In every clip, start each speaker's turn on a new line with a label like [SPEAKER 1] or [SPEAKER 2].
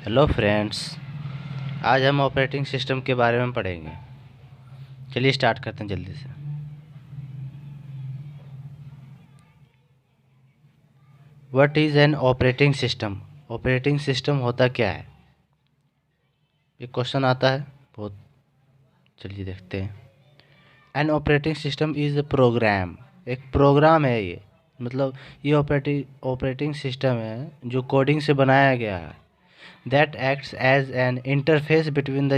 [SPEAKER 1] Hello friends, आज हम operating system के बारे में पढ़ेंगे। चलिए स्टार्ट करते हैं जल्दी से। What is an operating system? Operating system होता क्या है? ये क्वेश्चन आता है बहुत। चलिए देखते हैं। An operating system is a program. एक प्रोग्राम है ये, मतलब ये ऑपरेटिंग सिस्टम है जो कोडिंग से बनाया गया है। That acts as an interface between the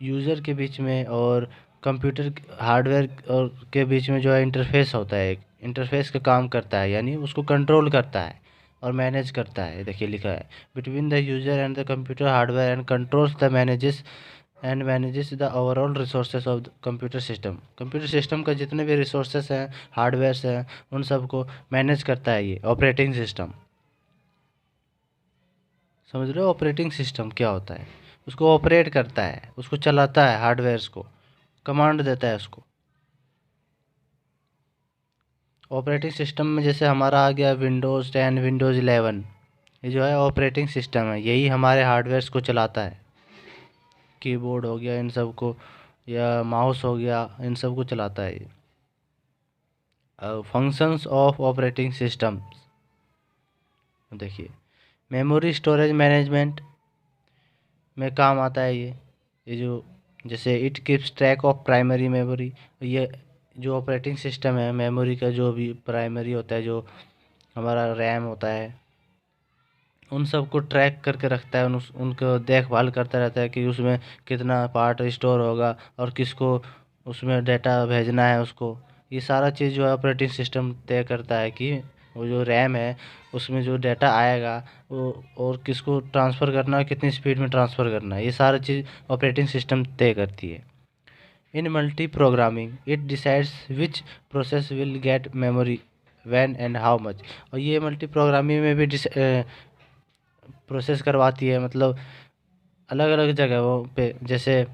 [SPEAKER 1] user के बीच में और कंप्यूटर हार्डवेयर और के बीच में जो है इंटरफेस होता है। एक इंटरफेस का काम करता है, यानी उसको कंट्रोल करता है और मैनेज करता है। देखिए लिखा है between the user and the computer hardware and controls the manages the overall resources of the computer system. Computer system का जितने भी रिसोर्सेज हैं, हार्डवेयर्स हैं, उन सबको मैनेज करता है ये ऑपरेटिंग सिस्टम। समझ रहे हो ऑपरेटिंग सिस्टम क्या होता है? उसको ऑपरेट करता है, उसको चलाता है, हार्डवेयर्स को कमांड देता है उसको। ऑपरेटिंग सिस्टम में जैसे हमारा आ गया विंडोज़ 10, विंडोज़ 11, ये जो है ऑपरेटिंग सिस्टम है, यही हमारे हार्डवेयर्स को चलाता है। कीबोर्ड हो गया इन सब को, या माउस हो गया, इन सब को चलाता है ये। फंक्शंस ऑफ ऑपरेटिंग सिस्टम देखिए, मेमोरी स्टोरेज मैनेजमेंट में काम आता है ये जो जैसे it keeps track of primary memory. ये जो ऑपरेटिंग सिस्टम है, मेमोरी का जो भी प्राइमरी होता है, जो हमारा रैम होता है, उन सब को ट्रैक करके रखता है, उनको देखभाल करता रहता है कि उसमें कितना पार्ट स्टोर होगा और किसको उसमें डाटा भेजना है उसको। ये सारा चीज़ जो है ऑपरेटिंग सिस्टम तय करता है कि वो जो रैम है उसमें जो डाटा आएगा वो और किसको ट्रांसफ़र करना है, कितनी स्पीड में ट्रांसफ़र करना है, ये सारा चीज़ ऑपरेटिंग सिस्टम तय करती है। In multi programming it decides which process will get memory when and how much. और ये मल्टी प्रोग्रामिंग में भी प्रोसेस करवाती है, मतलब अलग अलग जगहों पे, जैसे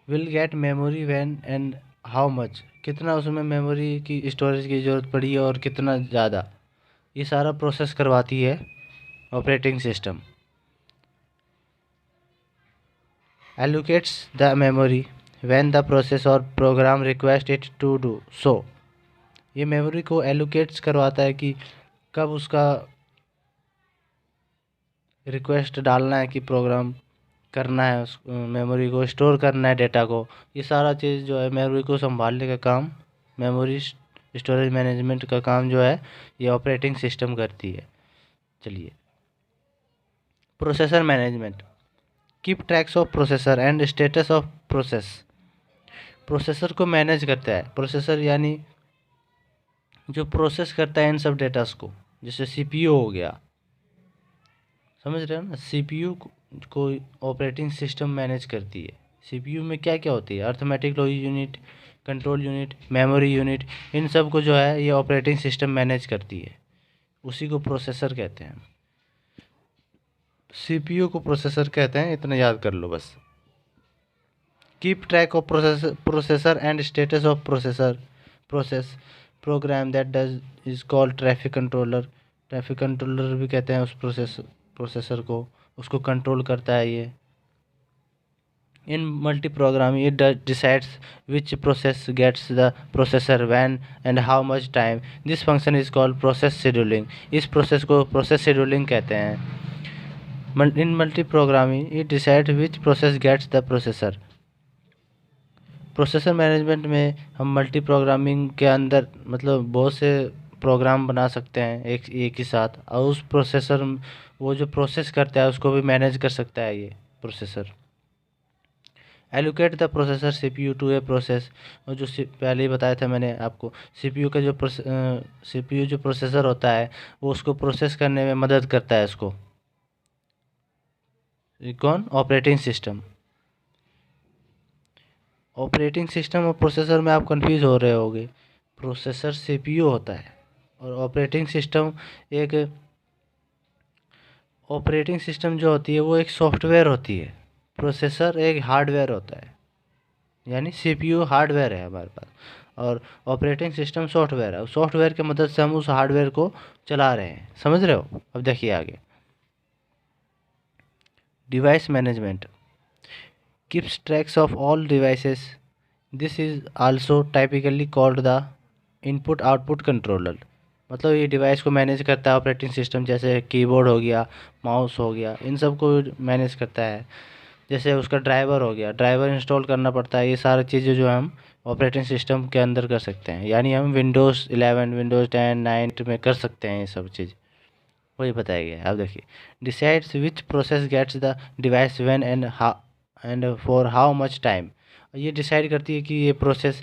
[SPEAKER 1] will get memory when and how much, कितना उसमें मेमोरी की स्टोरेज की ज़रूरत पड़ी है और कितना ज़्यादा, ये सारा प्रोसेस करवाती है operating system. Allocates the memory when the process और program request it to do so. ये मेमोरी को एलोकेट्स करवाता है कि कब उसका रिक्वेस्ट डालना है कि प्रोग्राम करना है, उस मेमोरी को स्टोर करना है, डेटा को। ये सारा चीज़ जो है मेमोरी को संभालने का काम, मेमोरी स्टोरेज मैनेजमेंट का काम जो है ये ऑपरेटिंग सिस्टम करती है। चलिए, processor management keep tracks of processor and status of process. Processor को मैनेज करता है, प्रोसेसर यानी जो प्रोसेस करता है इन सब डेटास को, जैसे सीपीयू हो गया। समझ रहे हो ना, सीपीयू को ऑपरेटिंग सिस्टम मैनेज करती है। सीपीयू में क्या क्या होती है? Arithmetic logic unit, control unit, memory unit, इन सब को जो है ये ऑपरेटिंग सिस्टम मैनेज करती है। उसी को प्रोसेसर कहते हैं। सीपीयू को प्रोसेसर कहते हैं, इतना याद कर लो बस। Keep track of processor and status of process program that does is called traffic controller. Traffic controller भी कहते हैं उस प्रोसेसर को, उसको कंट्रोल करता है ये। In multi-programming, it decides which process gets the processor when and how much time. This function is called process scheduling. इस प्रोसेस को प्रोसेस शेड्यूलिंग कहते हैं। In multi-programming, it decides which process gets the processor. Processor management में हम multi programming के अंदर मतलब बहुत से प्रोग्राम बना सकते हैं एक ही साथ, और उस प्रोसेसर वो जो प्रोसेस करता है उसको भी मैनेज कर सकता है ये processor. Allocate the processor CPU to a process. और जो पहले ही बताया था मैंने आपको, सीपीयू का जो सीपीयू जो प्रोसेसर होता है वो उसको प्रोसेस करने में मदद करता है उसको। कौन? Operating system. ऑपरेटिंग सिस्टम और प्रोसेसर में आप कंफ्यूज हो रहे होगे। प्रोसेसर सीपीयू होता है और ऑपरेटिंग सिस्टम एक ऑपरेटिंग सिस्टम जो होती है वो एक सॉफ्टवेयर होती है। प्रोसेसर एक हार्डवेयर होता है, यानी सीपीयू हार्डवेयर है हमारे पास, और ऑपरेटिंग सिस्टम सॉफ्टवेयर है, सॉफ्टवेयर की मदद से हम उस हार्डवेयर को चला रहे हैं। समझ रहे हो? अब देखिए आगे, device management keeps tracks of all devices, this is also typically called the input output controller. मतलब ये डिवाइस को मैनेज करता है ऑपरेटिंग सिस्टम, जैसे कीबोर्ड हो गया, माउस हो गया, इन सब को मैनेज करता है। जैसे उसका ड्राइवर हो गया, ड्राइवर इंस्टॉल करना पड़ता है, ये सारी चीज़ें जो हम ऑपरेटिंग सिस्टम के अंदर कर सकते हैं। यानी हम विंडोज़ 11, विंडोज़ 10, 9 में कर सकते हैं ये सब चीज़, वही बताया गया है। अब देखिए, decides which process gets the device when and for how much time. ये डिसाइड करती है कि ये प्रोसेस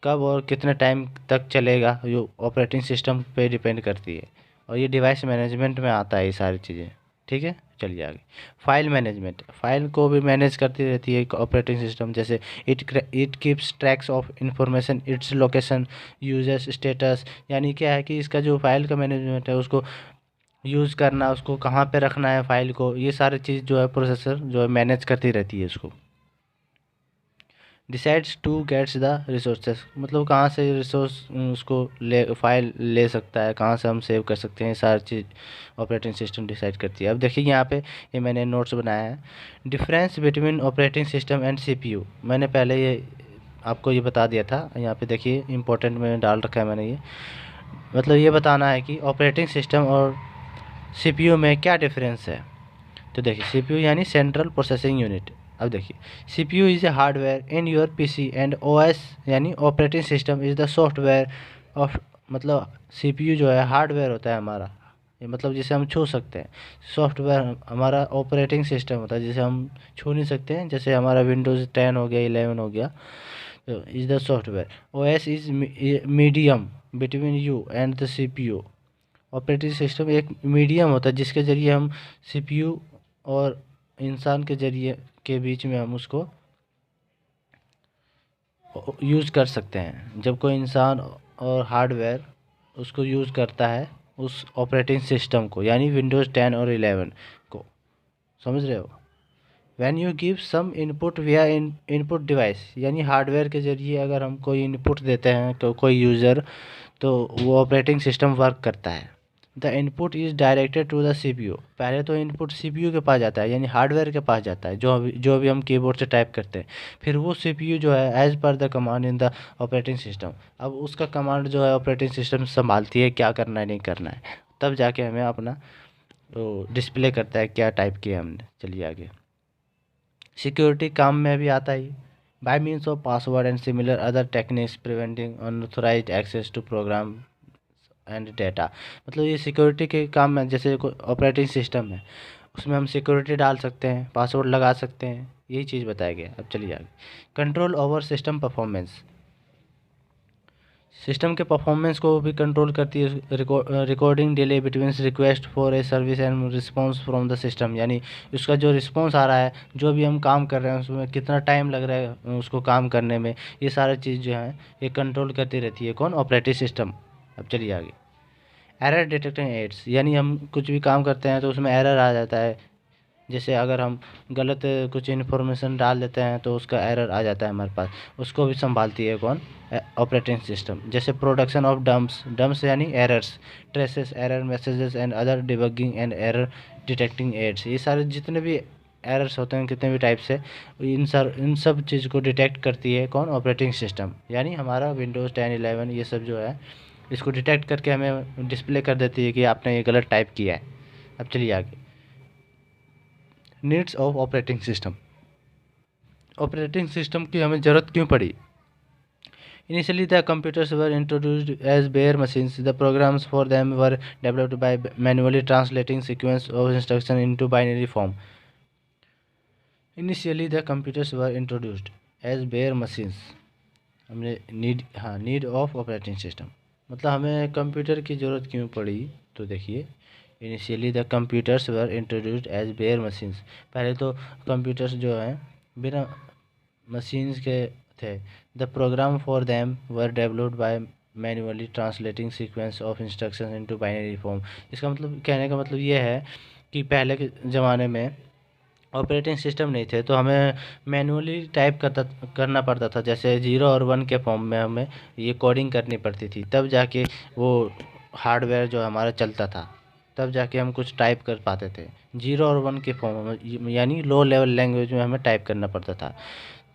[SPEAKER 1] कब और कितने टाइम तक चलेगा, जो ऑपरेटिंग सिस्टम पे डिपेंड करती है। और ये डिवाइस मैनेजमेंट में आता है ये सारी चीज़ें। ठीक है, चलिए आगे। फाइल मैनेजमेंट, फाइल को भी मैनेज करती रहती है ऑपरेटिंग सिस्टम। जैसे it keeps tracks of information, its location, users status. यानी क्या है कि इसका जो फाइल का मैनेजमेंट है, उसको यूज़ करना, उसको कहाँ पे रखना है फाइल को, ये सारी चीज़ जो है प्रोसेसर जो है मैनेज करती रहती है इसको। Decides to gets the resources, मतलब कहाँ से रिसोर्स उसको ले फाइल ले सकता है, कहाँ से हम सेव कर सकते हैं, सारी चीज़ ऑपरेटिंग सिस्टम डिसाइड करती है। अब देखिए यहाँ पे ये मैंने नोट्स बनाया है, difference between operating system and CPU. मैंने पहले ये आपको ये बता दिया था, यहाँ पे देखिए इंपॉर्टेंट में डाल रखा है मैंने ये। मतलब ये बताना है कि ऑपरेटिंग सिस्टम और सीपीयू में क्या डिफरेंस है। तो देखिए, सीपीयू यानी सेंट्रल प्रोसेसिंग यूनिट। अब देखिए, CPU is a hardware in your PC and OS यानी operating system is the software of. मतलब सीपीयू जो है हार्डवेयर होता है हमारा, ये मतलब जिसे हम छू सकते हैं। सॉफ्टवेयर हमारा ऑपरेटिंग सिस्टम होता है जिसे हम छू नहीं सकते हैं, जैसे हमारा विंडोज़ 10 हो गया, 11 हो गया। तो is the software. OS is medium between you and the CPU. Operating system एक मीडियम होता है जिसके ज़रिए हम सीपीयू और इंसान के ज़रिए के बीच में हम उसको यूज़ कर सकते हैं। जब कोई इंसान और हार्डवेयर उसको यूज़ करता है उस ऑपरेटिंग सिस्टम को, यानी विंडोज़ 10 और 11 को। समझ रहे हो? When you give some input via input device, यानी हार्डवेयर के ज़रिए अगर हम कोई इनपुट देते हैं तो कोई यूज़र, तो वो ऑपरेटिंग सिस्टम वर्क करता है। The input is directed to the CPU. पहले तो इनपुट सीपीयू के पास जाता है, यानी हार्डवेयर के पास जाता है, जो भी हम कीबोर्ड से टाइप करते हैं। फिर वो सीपीयू जो है as per the command in the operating system, अब उसका कमांड जो है ऑपरेटिंग सिस्टम संभालती है, क्या करना है नहीं करना है, तब जाके हमें अपना तो डिस्प्ले करता है क्या टाइप किया हमने। चलिए आगे, सिक्योरिटी काम में भी आता ही, by means of password and similar other techniques preventing unauthorised access to program and data. मतलब ये सिक्योरिटी के काम में, जैसे ऑपरेटिंग सिस्टम है उसमें हम सिक्योरिटी डाल सकते हैं, पासवर्ड लगा सकते हैं, यही चीज़ बताया गया। अब चलिए आगे, control over system performance, system के परफॉर्मेंस को भी कंट्रोल करती है। Recording delay between request for a service and response from the system, यानी उसका जो रिस्पांस आ रहा है, जो भी हम काम कर रहे हैं उसमें कितना टाइम लग रहा है उसको काम करने में, ये सारी चीज़ जो है ये कंट्रोल करती रहती है कौन? Operating system. अब चलिए आगे, एरर डिटेक्टिंग एड्स, यानी हम कुछ भी काम करते हैं तो उसमें एरर आ जाता है। जैसे अगर हम गलत कुछ इन्फॉर्मेशन डाल देते हैं तो उसका एरर आ जाता है हमारे पास, उसको भी संभालती है कौन? Operating system. जैसे प्रोडक्शन ऑफ डम्प्स यानी errors, traces, error messages and other debugging and error detecting aids, ये सारे जितने भी एरर्स होते हैं कितने भी टाइप से, इन सब चीज़ को डिटेक्ट करती है कौन? Operating system. यानी हमारा विंडोज़ 10, 11 ये सब जो है इसको डिटेक्ट करके हमें डिस्प्ले कर देती है कि आपने ये गलत टाइप किया है। अब चलिए आगे, needs of operating system, operating system की हमें ज़रूरत क्यों पड़ी? Initially the computers were introduced as bare machines, the programs for them were developed by manually translating sequence of instruction into binary form. Initially the computers were introduced as bare machines, हमने need of operating system, मतलब हमें computer की ज़रूरत क्यों पड़ी? तो देखिए, initially the computers were introduced as bare machines, पहले तो कंप्यूटर्स जो हैं बिना मशीन्स के थे। The program for them were developed by manually translating sequence of instruction into binary form. इसका मतलब, कहने का मतलब ये है कि पहले के ज़माने में ऑपरेटिंग सिस्टम नहीं थे तो हमें मैनुअली टाइप करना पड़ता था, जैसे 0 और 1 के फॉर्म में हमें ये कोडिंग करनी पड़ती थी, तब जाके वो हार्डवेयर जो हमारा चलता था, तब जाके हम कुछ टाइप कर पाते थे। 0 और 1 के फॉर्म में यानी लो लेवल लैंग्वेज में हमें टाइप करना पड़ता था।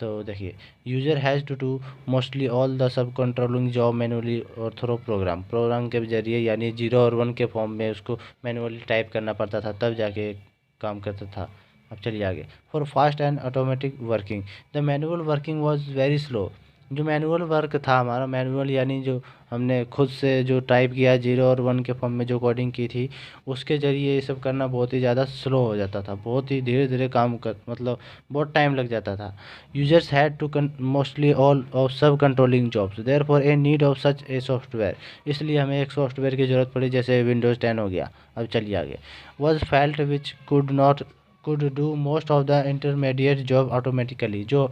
[SPEAKER 1] तो देखिए, user has to do mostly all the sub controlling job manually और थ्रो प्रोग्राम के जरिए, यानी 0 और 1 के फॉर्म में उसको मैनुअली टाइप करना पड़ता था, तब जाके काम करता था। अब चलिए आगे। For fast and automatic working, the manual working was very slow. जो मैनुअल वर्क था हमारा, मैनुअल यानी जो हमने खुद से जो टाइप किया 0 और 1 के फॉर्म में जो कोडिंग की थी, उसके ज़रिए ये सब करना बहुत ही ज़्यादा स्लो हो जाता था, बहुत ही धीरे धीरे काम कर, मतलब बहुत टाइम लग जाता था। Users had to mostly all of sub controlling jobs, therefore a need of such a software. इसलिए हमें एक सॉफ्टवेयर की ज़रूरत पड़ी, जैसे विंडोज़ 10 हो गया। अब चलिए आगे। Was felt which could do most of the intermediate job automatically, जो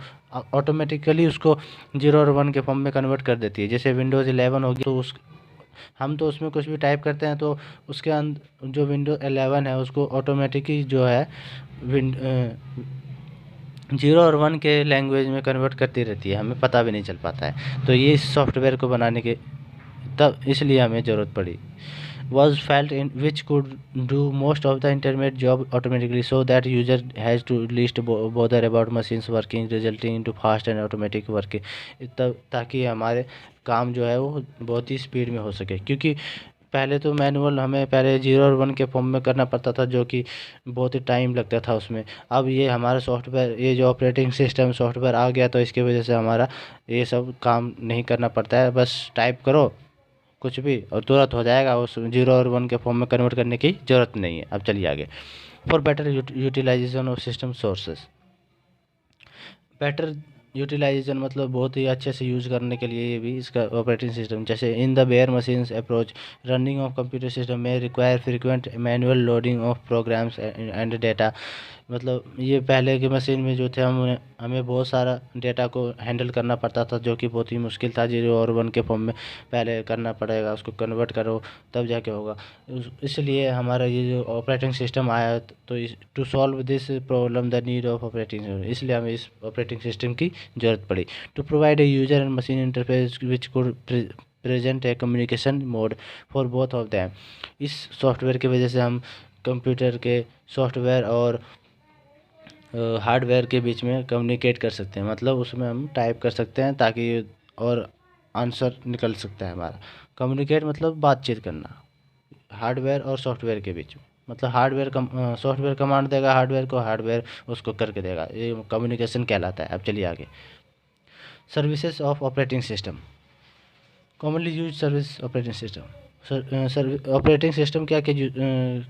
[SPEAKER 1] ऑटोमेटिकली उसको 0 और 1 के फॉर्म में कन्वर्ट कर देती है। जैसे विंडोज़ 11 होगी तो उस हम तो उसमें कुछ भी टाइप करते हैं तो उसके अंदर जो विंडोज़ 11 है उसको ऑटोमेटिकली जो है 0 और 1 के लैंग्वेज में कन्वर्ट करती रहती है, हमें पता भी नहीं चल पाता है। तो ये इस सॉफ्टवेयर को बनाने के तब इसलिए हमें ज़रूरत पड़ी। was felt in which could do most of the intermediate job automatically, so that user has to least bother about machines working, resulting into fast and automatic working। तब ताकि हमारे काम जो है वो बहुत ही स्पीड में हो सके, क्योंकि पहले तो मैनुअल हमें पहले 0 और 1 के फॉर्म में करना पड़ता था, जो कि बहुत ही टाइम लगता था उसमें। अब ये हमारा सॉफ्टवेयर, ये जो ऑपरेटिंग सिस्टम सॉफ्टवेयर आ गया, तो इसकी वजह से हमारा ये सब काम नहीं करना पड़ता है, बस टाइप करो कुछ भी और तुरंत हो जाएगा। उस 0 और 1 के फॉर्म में कन्वर्ट करने की ज़रूरत नहीं है। अब चलिए आगे। For better utilization of system sources, better utilization मतलब बहुत ही अच्छे से यूज़ करने के लिए ये भी इसका ऑपरेटिंग सिस्टम, जैसे in the bare machines approach running of computer system में require frequent manual loading of programs and data. मतलब ये पहले के मशीन में जो थे हमें बहुत सारा डेटा को हैंडल करना पड़ता था, जो कि बहुत ही मुश्किल था। 0 और 1 के फॉर्म में पहले करना पड़ेगा, उसको कन्वर्ट करो तब जाके होगा। इसलिए हमारा ये जो ऑपरेटिंग सिस्टम आया, तो to solve this problem the need of operating, इसलिए हमें इस ऑपरेटिंग सिस्टम की ज़रूरत पड़ी। To provide a user and machine interface which could present a communication mode for both of them. इस सॉफ्टवेयर की वजह से हम कंप्यूटर के सॉफ्टवेयर और हार्डवेयर के बीच में कम्युनिकेट कर सकते हैं, मतलब उसमें हम टाइप कर सकते हैं ताकि और आंसर निकल सकता है हमारा। कम्युनिकेट मतलब बातचीत करना हार्डवेयर और सॉफ्टवेयर के बीच में, मतलब सॉफ्टवेयर कमांड देगा हार्डवेयर को, हार्डवेयर उसको करके देगा, ये कम्युनिकेशन कहलाता है। अब चलिए आगे। Services of operating system, commonly use service operating system. Operating system क्या क्या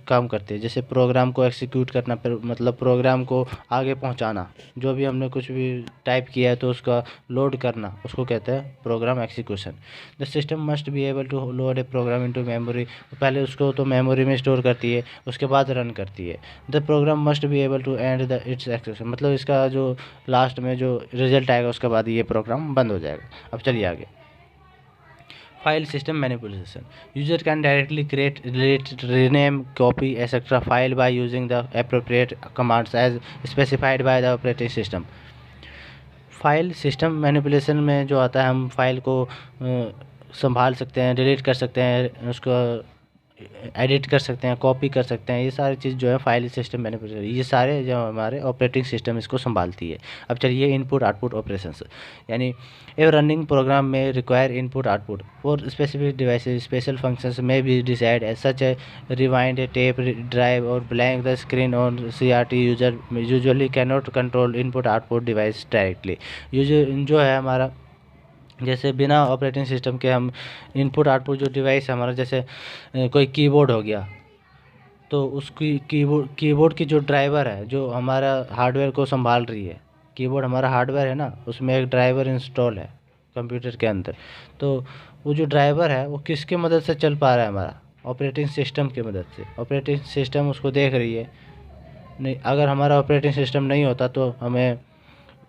[SPEAKER 1] काम करते हैं, जैसे प्रोग्राम को एग्जीक्यूट करना, मतलब प्रोग्राम को आगे पहुंचाना, जो भी हमने कुछ भी टाइप किया है तो उसका लोड करना, उसको कहते हैं program execution. The system must be able to load a program into memory, पहले उसको तो मेमोरी में स्टोर करती है, उसके बाद रन करती है। The program must be able to end the its execution, मतलब इसका जो लास्ट में जो रिजल्ट आएगा उसके बाद ये प्रोग्राम बंद हो जाएगा। अब चलिए आगे। File system manipulation. User can directly create, delete, rename, copy, etc. file by using the appropriate commands as specified by the operating system. File system manipulation में जो आता है, हम फाइल को संभाल सकते हैं, डिलीट कर सकते हैं, उसको एडिट कर सकते हैं, कॉपी कर सकते हैं, ये सारी चीज़ जो है फाइल सिस्टम मैनिपुलेशन, ये सारे जो हमारे ऑपरेटिंग सिस्टम इसको संभालती है। अब चलिए इनपुट आउटपुट ऑपरेशंस, यानी ए रनिंग प्रोग्राम में require input output for specific devices, special functions may be decide as such a rewind a tape drive or blank the screen on CRT। User usually can not control input output device directly. User जो है हमारा, जैसे बिना operating system के हम input output जो device है हमारा, जैसे कोई कीबोर्ड हो गया, तो उसकी कीबोर्ड की जो ड्राइवर है जो हमारा हार्डवेयर को संभाल रही है, कीबोर्ड हमारा हार्डवेयर है ना, उसमें एक ड्राइवर इंस्टॉल है कंप्यूटर के अंदर, तो वो जो ड्राइवर है वो किसकी मदद से चल पा रहा है, हमारा ऑपरेटिंग सिस्टम की मदद से। ऑपरेटिंग सिस्टम उसको देख रही है। नहीं, अगर हमारा ऑपरेटिंग सिस्टम नहीं होता तो हमें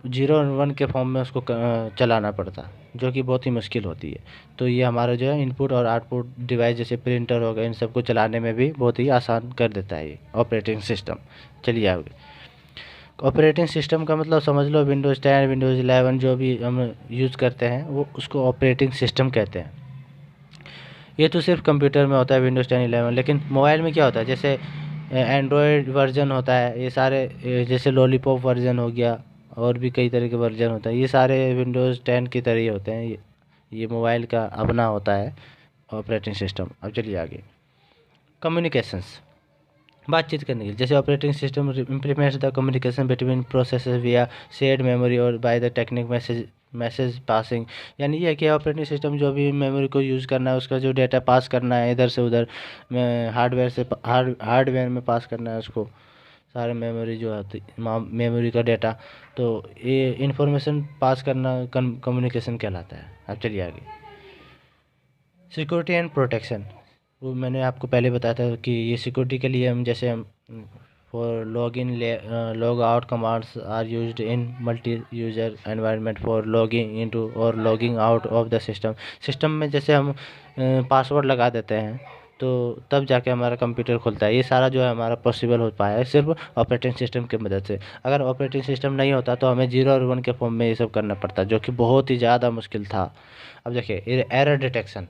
[SPEAKER 1] 0 और 1 के फॉर्म में उसको चलाना पड़ता, जो कि बहुत ही मुश्किल होती है। तो ये हमारा जो है इनपुट और आउटपुट डिवाइस, जैसे प्रिंटर हो गया, इन सबको चलाने में भी बहुत ही आसान कर देता है ये ऑपरेटिंग सिस्टम। चलिए आगे। ऑपरेटिंग सिस्टम का मतलब समझ लो विंडोज़ 10 विंडोज़ 11 जो भी हम यूज़ करते हैं वो उसको ऑपरेटिंग सिस्टम कहते हैं। ये तो सिर्फ कंप्यूटर में होता है विंडोज़ 10 11, लेकिन मोबाइल में क्या होता है, जैसे एंड्रॉयड वर्जन होता है, ये सारे जैसे लॉलीपॉप वर्जन हो गया और भी कई तरह के वर्जन होता है, ये सारे विंडोज़ 10 की तरह ही होते हैं। ये मोबाइल का अपना होता है ऑपरेटिंग सिस्टम। अब चलिए आगे, कम्युनिकेशंस, बातचीत करने के लिए, जैसे operating system implements the communication between processes विया शेयर्ड मेमोरी और by the technique message passing. यानी ये है कि ऑपरेटिंग सिस्टम जो भी मेमोरी को यूज़ करना है, उसका जो डेटा पास करना है इधर से उधर में हार्डवेयर में पास करना है उसको, सारे मेमोरी जो होती मेमोरी का डेटा, तो ये इंफॉर्मेशन पास करना कम्युनिकेशन कहलाता है। अब चलिए आगे, सिक्योरिटी एंड प्रोटेक्शन, वो मैंने आपको पहले बताया था कि ये सिक्योरिटी के लिए हम जैसे हम for log in log out commands are used in multi user environment for logging into or logging out of the system में जैसे हम पासवर्ड लगा देते हैं तो तब जाके हमारा कंप्यूटर खुलता है। ये सारा जो है हमारा पॉसिबल हो पाया है सिर्फ ऑपरेटिंग सिस्टम की मदद से। अगर ऑपरेटिंग सिस्टम नहीं होता तो हमें 0 और 1 के फॉर्म में ये सब करना पड़ता, जो कि बहुत ही ज़्यादा मुश्किल था। अब देखिए, एरर डिटेक्शन,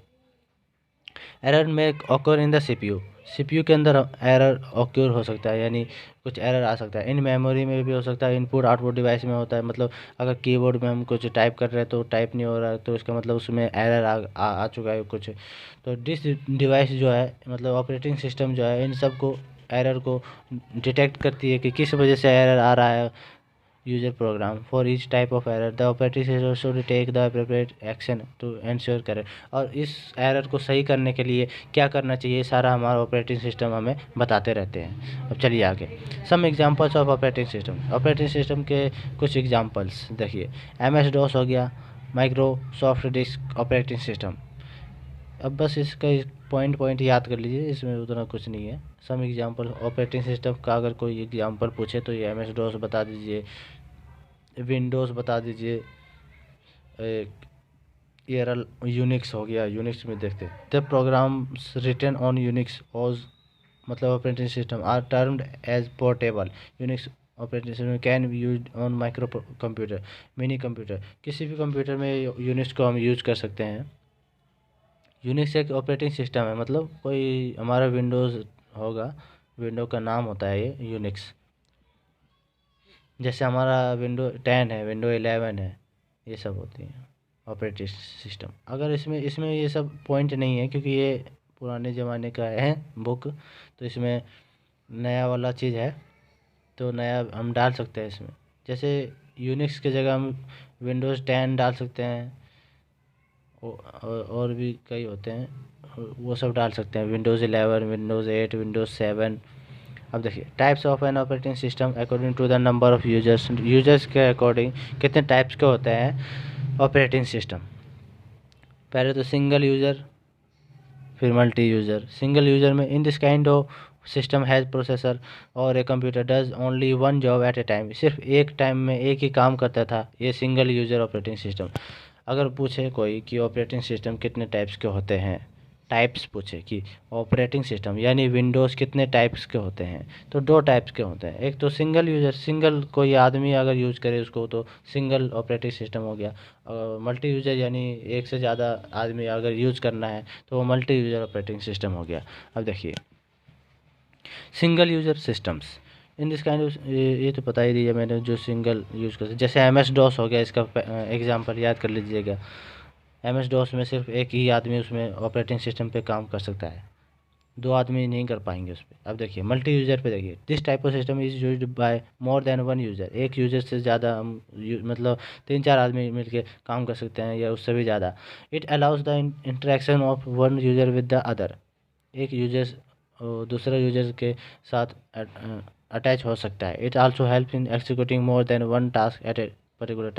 [SPEAKER 1] एरर में ऑक्योर इन द सीपीयू के अंदर एरर ऑक्योर हो सकता है, यानी कुछ एरर आ सकता है। इन मेमोरी में भी हो सकता है, इनपुट आउटपुट डिवाइस में होता है, मतलब अगर कीबोर्ड में हम कुछ टाइप कर रहे हैं तो टाइप नहीं हो रहा है तो इसका मतलब उसमें एरर आ चुका है कुछ। तो डिस डिवाइस जो है, मतलब ऑपरेटिंग सिस्टम जो है, इन सब को एरर को डिटेक्ट करती है कि किस वजह से एरर आ रहा है user program. For each type of error the operating system should take the appropriate action to ensure correct. और इस एरर को सही करने के लिए क्या करना चाहिए, सारा हमारा ऑपरेटिंग सिस्टम हमें बताते रहते हैं। अब चलिए आगे, some examples of operating system. Operating system के कुछ एग्जांपल्स देखिए, MS DOS हो गया, माइक्रोसॉफ्ट डिस्क ऑपरेटिंग सिस्टम। अब बस इसका पॉइंट पॉइंट याद कर लीजिए, इसमें उतना कुछ नहीं है। सम एग्जांपल ऑपरेटिंग सिस्टम का अगर कोई एग्जांपल पूछे तो ये MS DOS बता दीजिए, विंडोज़ बता दीजिए, एरल यूनिक्स हो गया, यूनिक्स में देखते हैं the programs written on Unix OS, मतलब operating system are termed as portable. Unix operating system can be use on micro computer, mini computer, किसी भी कंप्यूटर में यूनिक्स को हम यूज कर सकते हैं। यूनिक्स एक ऑपरेटिंग सिस्टम है, मतलब कोई हमारा विंडोज़ होगा, विंडो का नाम होता है ये यूनिक्स। जैसे हमारा विंडो 10 है, विंडो 11 है, ये सब होती हैं ऑपरेटिंग सिस्टम। अगर इसमें इसमें ये सब पॉइंट नहीं है क्योंकि ये पुराने ज़माने का है बुक, तो इसमें नया वाला चीज़ है तो नया हम डाल सकते हैं इसमें। जैसे यूनिक्स की जगह हम विंडोज़ 10 डाल सकते हैं, और भी कई होते हैं, वो सब डाल सकते हैं, विंडोज़ 11 विंडोज़ 8 विंडोज़ 7। अब देखिए, types of an operating system according to the number of users के अकॉर्डिंग कितने टाइप्स के होते हैं ऑपरेटिंग सिस्टम। पहले तो सिंगल यूज़र, फिर मल्टी यूज़र। सिंगल यूज़र में in this kind of system has processor और a computer does only one job at a time, सिर्फ एक टाइम में एक ही काम करता था, ये सिंगल यूज़र ऑपरेटिंग सिस्टम। अगर पूछे कोई कि ऑपरेटिंग सिस्टम कितने टाइप्स के होते हैं, टाइप्स पूछे कि ऑपरेटिंग सिस्टम यानी विंडोज़ कितने टाइप्स के होते हैं, तो 2 टाइप्स के होते हैं। एक तो सिंगल यूज़र, सिंगल कोई आदमी अगर यूज़ करे उसको तो सिंगल ऑपरेटिंग सिस्टम हो गया। और मल्टी यूज़र यानी एक से ज़्यादा आदमी अगर यूज़ करना है तो वो मल्टी यूज़र ऑपरेटिंग सिस्टम हो गया। अब देखिए, single user systems in this kind of, ये तो बता ही दिया मैंने, जो सिंगल यूज़ कर, जैसे MS DOS हो गया, इसका एग्जांपल याद कर लीजिएगा। MS DOS में सिर्फ एक ही आदमी उसमें ऑपरेटिंग सिस्टम पे काम कर सकता है, 2 आदमी नहीं कर पाएंगे उस पर। अब देखिए मल्टी यूज़र पे देखिए, this type of system is used by more than one user, एक यूज़र से ज़्यादा हम मतलब 3-4 आदमी मिलके काम कर सकते हैं या उससे भी ज़्यादा। It allows the interaction of one user with the other, एक यूज़र दूसरे यूज़र के साथ अटैच हो सकता है। It also help in executing more than one task at a particular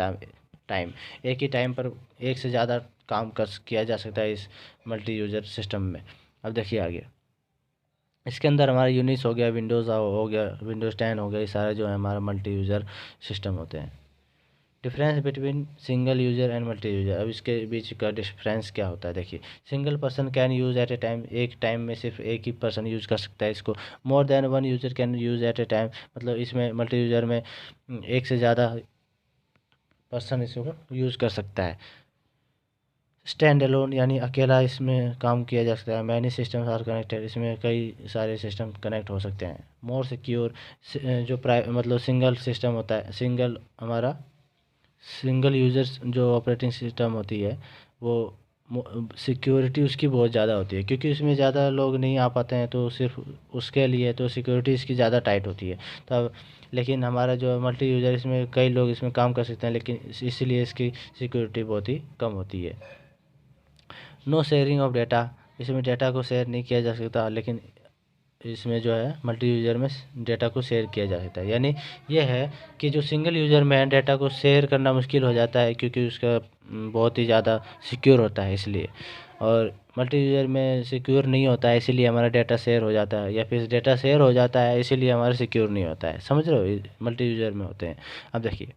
[SPEAKER 1] time, एक ही टाइम पर एक से ज़्यादा काम कर किया जा सकता है इस मल्टी यूज़र सिस्टम में। अब देखिए आगे, इसके अंदर हमारा यूनिक्स हो गया, विंडोज़ हो गया, विंडोज़ 10 हो गया, ये सारे जो है हमारा मल्टी यूज़र सिस्टम होते हैं। Difference between single user and multi user. अब इसके बीच का डिफरेंस क्या होता है देखिए। Single person can use at a time, एक टाइम में सिर्फ एक ही पर्सन यूज कर सकता है इसको। More than one user can use at a time, मतलब इसमें मल्टी यूजर में एक से ज़्यादा पर्सन इसको यूज कर सकता है। स्टैंड अलोन यानी अकेला इसमें काम किया जा सकता है। मैनी सिस्टम्स आर कनेक्टेड, इसमें कई सारे सिस्टम कनेक्ट हो सकते हैं। मोर सिक्योर, जो मतलब सिंगल सिस्टम होता है, सिंगल हमारा सिंगल यूजर्स जो ऑपरेटिंग सिस्टम होती है वो सिक्योरिटी उसकी बहुत ज़्यादा होती है, क्योंकि उसमें ज़्यादा लोग नहीं आ पाते हैं, तो सिर्फ उसके लिए तो सिक्योरिटी इसकी ज़्यादा टाइट होती है तब। लेकिन हमारा जो मल्टी यूज़र, इसमें कई लोग इसमें काम कर सकते हैं, लेकिन इसीलिए इसकी सिक्योरिटी बहुत ही कम होती है। नो शेयरिंग ऑफ डेटा, इसमें डेटा को शेयर नहीं किया जा सकता, लेकिन इसमें जो है मल्टी यूज़र में डेटा को शेयर किया जा सकता है। यानी ये है कि जो सिंगल यूज़र में डेटा को शेयर करना मुश्किल हो जाता है, क्योंकि उसका बहुत ही ज़्यादा सिक्योर होता है इसलिए। और मल्टी यूज़र में सिक्योर नहीं होता है, इसीलिए हमारा डेटा शेयर हो जाता है, या फिर डेटा शेयर हो जाता है इसीलिए हमारा सिक्योर नहीं होता है। समझ रहे हो, मल्टी यूज़र में होते हैं। अब देखिए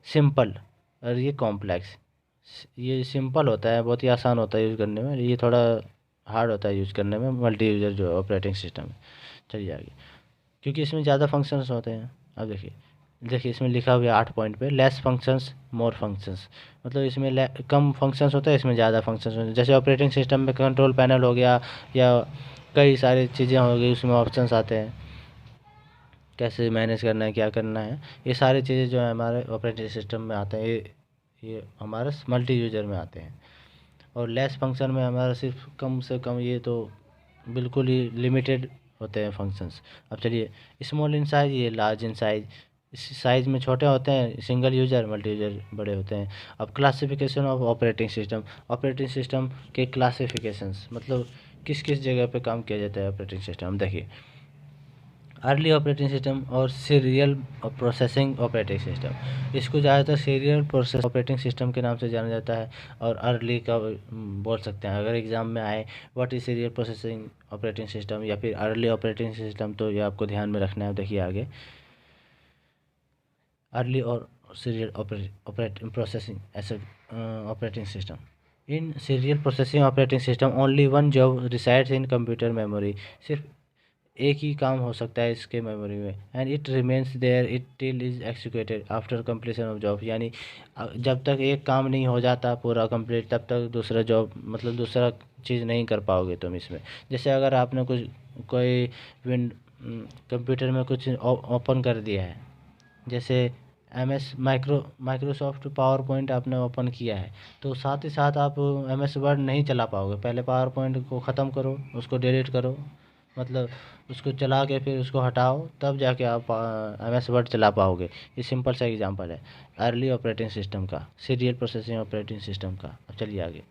[SPEAKER 1] सिंपल और ये कॉम्प्लेक्स। ये सिंपल होता है, बहुत ही आसान होता है यूज़ करने में, ये थोड़ा हार्ड होता है यूज़ करने में मल्टी यूज़र जो ऑपरेटिंग सिस्टम है। चलिए आगे, क्योंकि इसमें ज़्यादा फंक्शंस होते हैं। अब देखिए देखिए इसमें लिखा हुआ है 8 पॉइंट पे, लेस फंक्शंस मोर फंक्शंस, मतलब इसमें कम फंक्शंस होते हैं, इसमें ज़्यादा फंक्शंस होते हैं। जैसे ऑपरेटिंग सिस्टम में कंट्रोल पैनल हो गया, या कई सारी चीज़ें हो गई, उसमें ऑप्शंस आते हैं, कैसे मैनेज करना है, क्या करना है, ये सारी चीज़ें जो है हमारे ऑपरेटिंग सिस्टम में आते हैं, ये हमारे मल्टी यूज़र में आते हैं। और लेस फंक्शन में हमारा सिर्फ कम से कम, ये तो बिल्कुल ही लिमिटेड होते हैं फंक्शंस। अब चलिए, स्मॉल इन साइज, ये लार्ज इन साइज, इस साइज़ में छोटे होते हैं सिंगल यूज़र, मल्टी यूज़र बड़े होते हैं। अब classification of operating system, operating system के क्लासिफिकेशंस, मतलब किस किस जगह पे काम किया जाता है ऑपरेटिंग सिस्टम। देखिए अर्ली ऑपरेटिंग सिस्टम और सीरियल प्रोसेसिंग ऑपरेटिंग सिस्टम, इसको ज़्यादातर सीरियल प्रोसेस ऑपरेटिंग सिस्टम के नाम से जाना जाता है, और अर्ली का बोल सकते हैं। अगर एग्ज़ाम में आए what is serial processing operating system या फिर अर्ली ऑपरेटिंग सिस्टम, तो ये आपको ध्यान में रखना है। देखिए आगे, अर्ली और सीरियल ऑपरेटिंग प्रोसेसिंग ऐसे operating system. In serial processing operating system only one job resides in computer memory, सिर्फ एक ही काम हो सकता है इसके मेमोरी में, and it remains there it till is executed after completion of job. यानी जब तक एक काम नहीं हो जाता पूरा कंप्लीट, तब तक दूसरा जॉब, मतलब दूसरा चीज़ नहीं कर पाओगे तुम इसमें। जैसे अगर आपने कुछ कोई विंड कंप्यूटर में कुछ ओपन कर दिया है, जैसे माइक्रोसॉफ्ट पावर पॉइंट आपने ओपन किया है, तो साथ ही साथ आप MS वर्ड नहीं चला पाओगे। पहले पावर पॉइंट को ख़त्म करो, उसको डिलीट करो, मतलब उसको चला के फिर उसको हटाओ, तब जाके आप MS वर्ड चला पाओगे। ये सिंपल सा एग्जांपल है अर्ली ऑपरेटिंग सिस्टम का, सीरियल प्रोसेसिंग ऑपरेटिंग सिस्टम का। अब चलिए आगे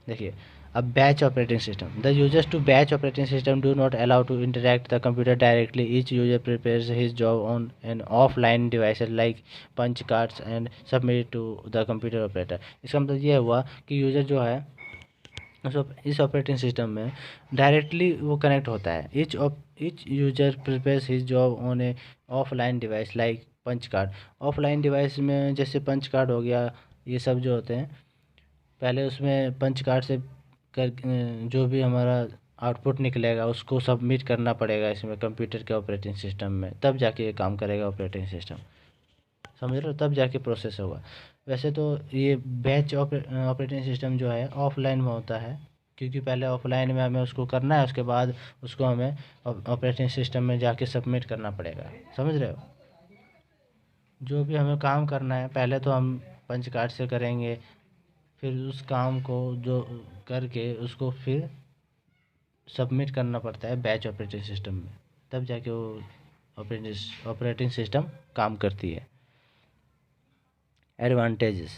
[SPEAKER 1] देखिए, अब batch operating system, the users to batch operating system do not allow to interact the computer directly, each user prepares his job on an offline devices like punch cards and submit to the computer operator. इसका मतलब ये हुआ कि user जो है इस operating system में directly वो कनेक्ट होता है। Each user prepares his job on a offline device like punch card. Offline device में जैसे पंच कार्ड हो गया, ये सब जो होते हैं, पहले उसमें पंच कार्ड से कर जो भी हमारा आउटपुट निकलेगा उसको सबमिट करना पड़ेगा इसमें कंप्यूटर के ऑपरेटिंग सिस्टम में, तब जाके ये काम करेगा ऑपरेटिंग सिस्टम। समझ रहे हो, तब जाके प्रोसेस होगा। वैसे तो ये बैच ऑपरेटिंग सिस्टम जो है ऑफलाइन में होता है, क्योंकि पहले ऑफलाइन में हमें उसको करना है, उसके बाद उसको हमें ऑपरेटिंग सिस्टम में जाके सबमिट करना पड़ेगा। समझ रहे हो, जो भी हमें काम करना है पहले तो हम पंच कार्ड से करेंगे, फिर उस काम को जो करके उसको फिर सबमिट करना पड़ता है बैच ऑपरेटिंग सिस्टम में, तब जाके वो ऑपरेटिंग सिस्टम काम करती है। Advantages,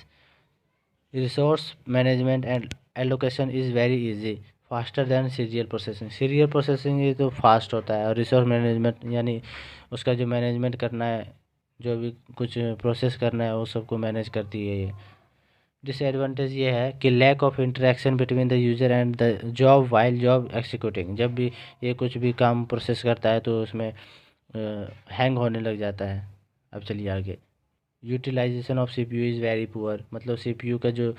[SPEAKER 1] resource management and allocation is very easy faster than serial processing. Serial processing ये तो फास्ट होता है, और रिसोर्स मैनेजमेंट यानी उसका जो मैनेजमेंट करना है, जो भी कुछ प्रोसेस करना है वो सबको मैनेज करती है ये। डिसएडवांटेज ये है कि lack of interaction between the user and the job while job executing. जब भी ये कुछ भी काम प्रोसेस करता है तो उसमें हैंग होने लग जाता है। अब चलिए आगे, utilization of CPU is very poor, मतलब सीपीयू का जो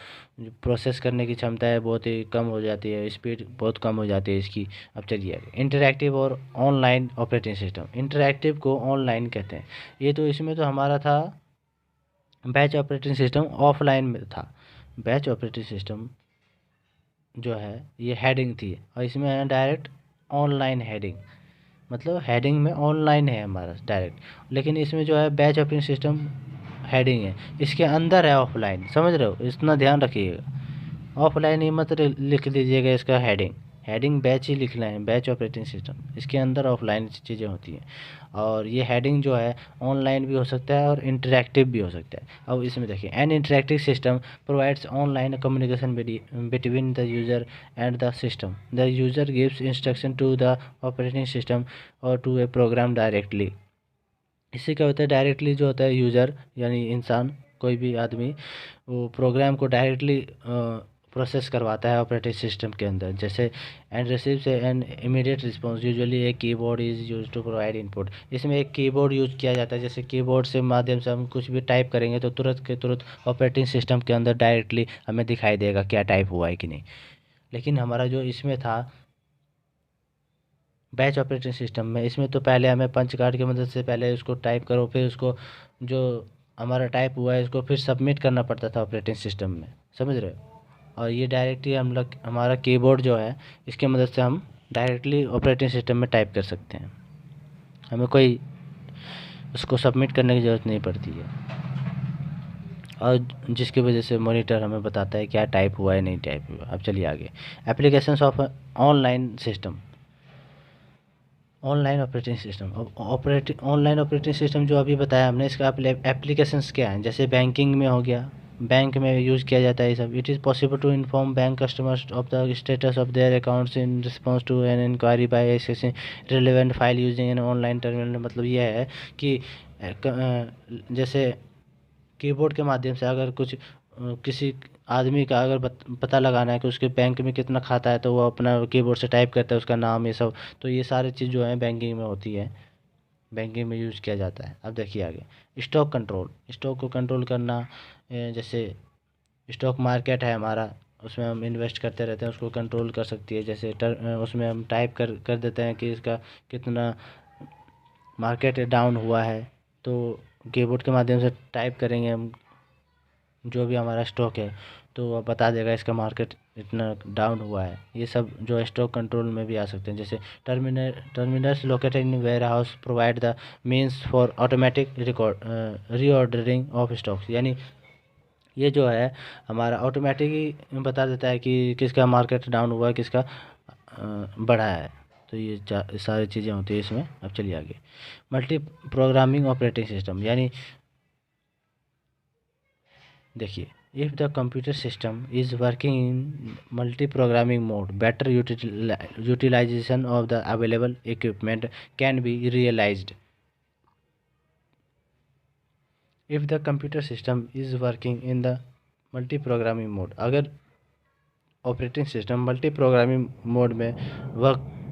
[SPEAKER 1] प्रोसेस करने की क्षमता है बहुत ही कम हो जाती है, स्पीड बहुत कम हो जाती है इसकी। अब चलिए इंटरैक्टिव और ऑनलाइन ऑपरेटिंग सिस्टम। इंटरैक्टिव को ऑनलाइन कहते हैं। ये तो इसमें तो हमारा था बैच ऑपरेटिंग सिस्टम, ऑफलाइन में था। बैच ऑपरेटिंग सिस्टम जो है ये हेडिंग थी, और इसमें है डायरेक्ट ऑनलाइन हेडिंग, मतलब हेडिंग में ऑनलाइन है हमारा डायरेक्ट। लेकिन इसमें जो है बैच ऑपरेटिंग सिस्टम हेडिंग है, इसके अंदर है ऑफलाइन। समझ रहे हो, इतना ध्यान रखिएगा। ऑफलाइन ही मत लिख दीजिएगा इसका हेडिंग, हेडिंग बैच ही लिखना है, बैच ऑपरेटिंग सिस्टम। इसके अंदर ऑफलाइन चीज़ें होती हैं। और ये हेडिंग जो है ऑनलाइन भी हो सकता है और इंटरेक्टिव भी हो सकता है। अब इसमें देखिए, an interactive system provides online communication between the user and the system. The user gives instruction to the operating system और टू ए प्रोग्राम डायरेक्टली। इससे क्या होता है, डायरेक्टली जो होता है यूज़र यानी इंसान, कोई भी आदमी, वो प्रोग्राम को डायरेक्टली प्रोसेस करवाता है ऑपरेटिंग सिस्टम के अंदर। जैसे and receives an immediate response, usually a keyboard is use to provide input. इसमें एक कीबोर्ड यूज किया जाता है, जैसे कीबोर्ड से माध्यम से हम कुछ भी टाइप करेंगे तो तुरंत के तुरंत ऑपरेटिंग सिस्टम के अंदर डायरेक्टली हमें दिखाई देगा क्या टाइप हुआ है कि नहीं। लेकिन हमारा जो इसमें था बैच ऑपरेटिंग सिस्टम में, इसमें तो पहले हमें पंच कार्ड की मदद से पहले उसको टाइप करो, फिर उसको जो हमारा टाइप हुआ है इसको फिर सबमिट करना पड़ता था ऑपरेटिंग सिस्टम में। समझ रहे हो। और ये डायरेक्टली हम लोग, हमारा कीबोर्ड जो है इसकी मदद से हम डायरेक्टली ऑपरेटिंग सिस्टम में टाइप कर सकते हैं, हमें कोई उसको सबमिट करने की ज़रूरत नहीं पड़ती है। और जिसकी वजह से मॉनिटर हमें बताता है क्या टाइप हुआ है नहीं टाइप हुआ। अब चलिए आगे, applications of online system, online operating system. अब ऑनलाइन ऑपरेटिंग सिस्टम जो अभी बताया हमने, इसका एप्लीकेशंस क्या हैं। जैसे बैंकिंग में हो गया, बैंक में यूज़ किया जाता है ये सब। It is possible to inform bank customers of the status of their accounts in response to an inquiry by accessing relevant file using an online terminal. मतलब ये है कि जैसे कीबोर्ड के माध्यम से अगर कुछ किसी आदमी का अगर पता लगाना है कि उसके बैंक में कितना खाता है, तो वो अपना कीबोर्ड से टाइप करता है उसका नाम, ये सब। तो ये सारी चीज़ जो है बैंकिंग में होती है, बैंकिंग में यूज़ किया जाता है। अब देखिए आगे, स्टॉक कंट्रोल, स्टॉक को कंट्रोल करना। जैसे स्टॉक मार्केट है हमारा, उसमें हम इन्वेस्ट करते रहते हैं, उसको कंट्रोल कर सकती है। जैसे उसमें हम टाइप कर देते हैं कि इसका कितना मार्केट डाउन हुआ है, तो कीबोर्ड के माध्यम से टाइप करेंगे हम जो भी हमारा स्टॉक है, तो वह बता देगा इसका मार्केट इतना डाउन हुआ है। ये सब जो स्टॉक कंट्रोल में भी आ सकते हैं। जैसे terminals located in warehouse provide the means for automatic reordering of stocks. यानी ये जो है हमारा ऑटोमेटिक ही बता देता है कि किसका मार्केट डाउन हुआ है, किसका बढ़ा है। तो ये सारी चीज़ें होती है इसमें। अब चलिए आगे, मल्टी प्रोग्रामिंग ऑपरेटिंग सिस्टम। यानी देखिए, if the computer system is working in multi programming mode, better utilization of the available equipment can be realized. If the computer system is working in the multi programming mode, अगर operating system multi programming mode में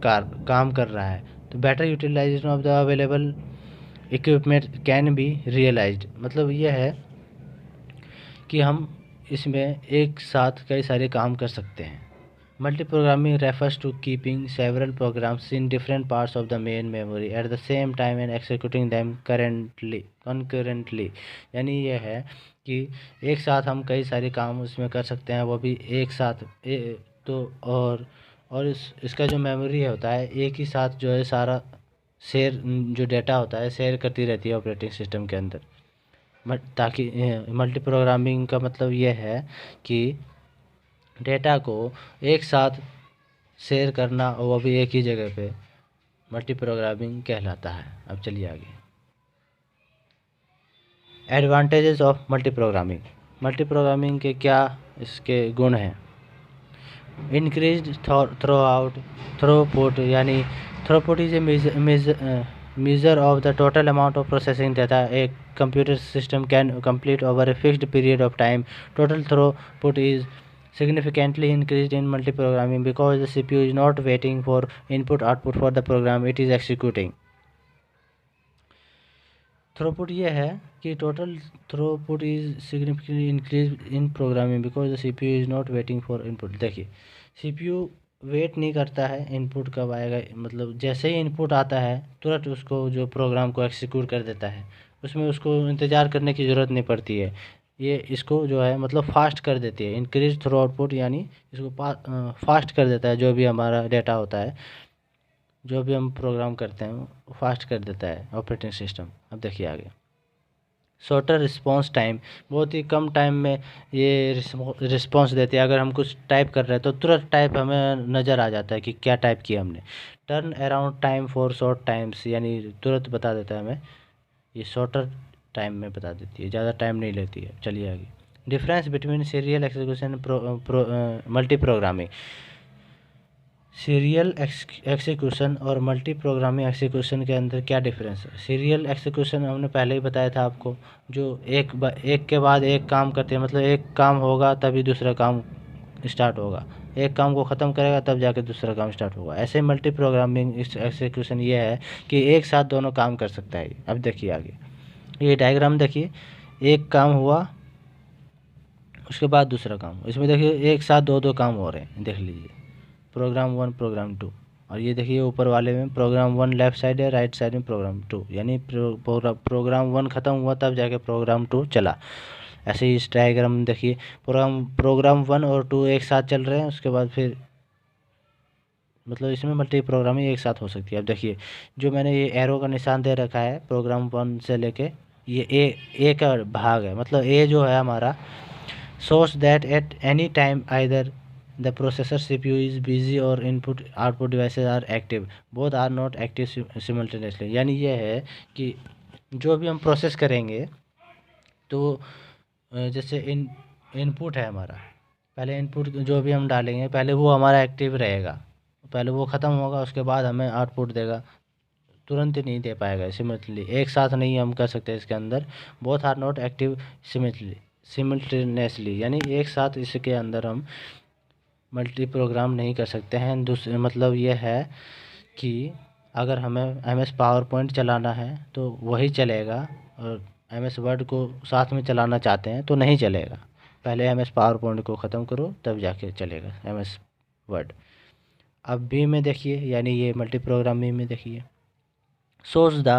[SPEAKER 1] काम कर रहा है, तो better utilization of the available equipment can be realized. मतलब यह है कि हम इसमें एक साथ कई सारे काम कर सकते हैं। Multi programming refers to keeping several programs in different parts of the main memory at the same time and executing them concurrently. यानी यह है कि एक साथ हम कई सारे काम उसमें कर सकते हैं, वो भी एक साथ। तो और इसका जो मेमोरी होता है एक ही साथ जो है सारा शेयर, जो डेटा होता है शेयर करती रहती है ऑपरेटिंग सिस्टम के अंदर। ताकि मल्टी प्रोग्रामिंग का मतलब ये है कि डेटा को एक साथ शेयर करना, और वो भी एक ही जगह पे, मल्टी प्रोग्रामिंग कहलाता है। अब चलिए आगे, advantages of multi programming. Multi programming के क्या इसके गुण हैं। इंक्रीज थ्रूपुट, यानी throughput is a measure of the total amount of processing data a computer system can complete over a fixed period of time. Total throughput is significantly increased in multiprogramming because the CPU is not waiting for input output for the program it is executing. Throughput ये है कि total throughput is significantly increase in programming because the CPU is not waiting for input. देखिए CPU wait नहीं करता है input कब आएगा, मतलब जैसे ही इनपुट आता है तुरंत उसको जो प्रोग्राम को एक्सिक्यूट कर देता है, उसमें उसको इंतज़ार करने की ज़रूरत नहीं पड़ती है। ये इसको जो है मतलब फास्ट कर देती है, इंक्रीज थ्रू आउटपुट यानी इसको फास्ट कर देता है। जो भी हमारा डेटा होता है, जो भी हम प्रोग्राम करते हैं वो फास्ट कर देता है ऑपरेटिंग सिस्टम। अब देखिए आगे, शॉर्टर रिस्पांस टाइम, बहुत ही कम टाइम में ये रिस्पांस देती है। अगर हम कुछ टाइप कर रहे हैं तो तुरंत टाइप हमें नज़र आ जाता है कि क्या टाइप किया हमने। Turn around time for short times, यानी तुरंत बता देता है हमें, ये शॉर्टर टाइम में बता देती है, ज़्यादा टाइम नहीं लेती है। चलिए आगे, difference between serial execution multi programming. Serial execution और मल्टी प्रोग्रामिंग एक्सिक्यूशन के अंदर क्या डिफरेंस है? सीरियल एक्सिक्यूशन हमने पहले ही बताया था आपको, जो एक के बाद एक काम करते हैं, मतलब एक काम होगा तभी दूसरा काम स्टार्ट होगा, एक काम को ख़त्म करेगा तब जाके दूसरा काम स्टार्ट होगा। ऐसे मल्टी प्रोग्रामिंग एक्सिक्यूशन ये है कि एक साथ दोनों काम कर सकता है। अब देखिए आगे, ये डायग्राम देखिए, एक काम हुआ उसके बाद दूसरा काम, इसमें देखिए एक साथ दो काम हो रहे हैं, देख लीजिए, प्रोग्राम 1 प्रोग्राम 2। और ये देखिए ऊपर वाले में प्रोग्राम 1 लेफ़्ट साइड है, राइट साइड में प्रोग्राम 2, यानी प्रोग्राम 1 ख़त्म हुआ तब जाके प्रोग्राम 2 चला। ऐसे ही इस डायग्राम में देखिए प्रोग्राम 1 और 2 एक साथ चल रहे हैं, उसके बाद फिर मतलब इसमें मल्टी प्रोग्रामिंग एक साथ हो सकती है। अब देखिए जो मैंने ये एरो का निशान दे रखा है प्रोग्राम 1 से लेके, ये ए का भाग है, मतलब ए जो है हमारा shows that at any time either the processor CPU is busy or input output devices are active, both are not active simultaneously। यानी ये है कि जो भी हम प्रोसेस करेंगे तो जैसे इनपुट है हमारा, पहले इनपुट जो भी हम डालेंगे पहले वो हमारा एक्टिव रहेगा, पहले वो ख़त्म होगा उसके बाद हमें आउटपुट देगा, तुरंत ही नहीं दे पाएगा सिमिलटली, एक साथ नहीं हम कर सकते इसके अंदर। बोथ आर नॉट एक्टिव सिमिलटेनियसली, यानी एक साथ इसके अंदर हम मल्टी प्रोग्राम नहीं कर सकते हैं। दूसरे मतलब ये है कि अगर हमें MS पावर पॉइंट चलाना है तो वही चलेगा, और MS वर्ड को साथ में चलाना चाहते हैं तो नहीं चलेगा, पहले MS पावर पॉइंट को ख़त्म करो तब जाके चलेगा MS वर्ड। अब बी में देखिए, यानी ये मल्टी प्रोग्रामिंग में देखिए, shows the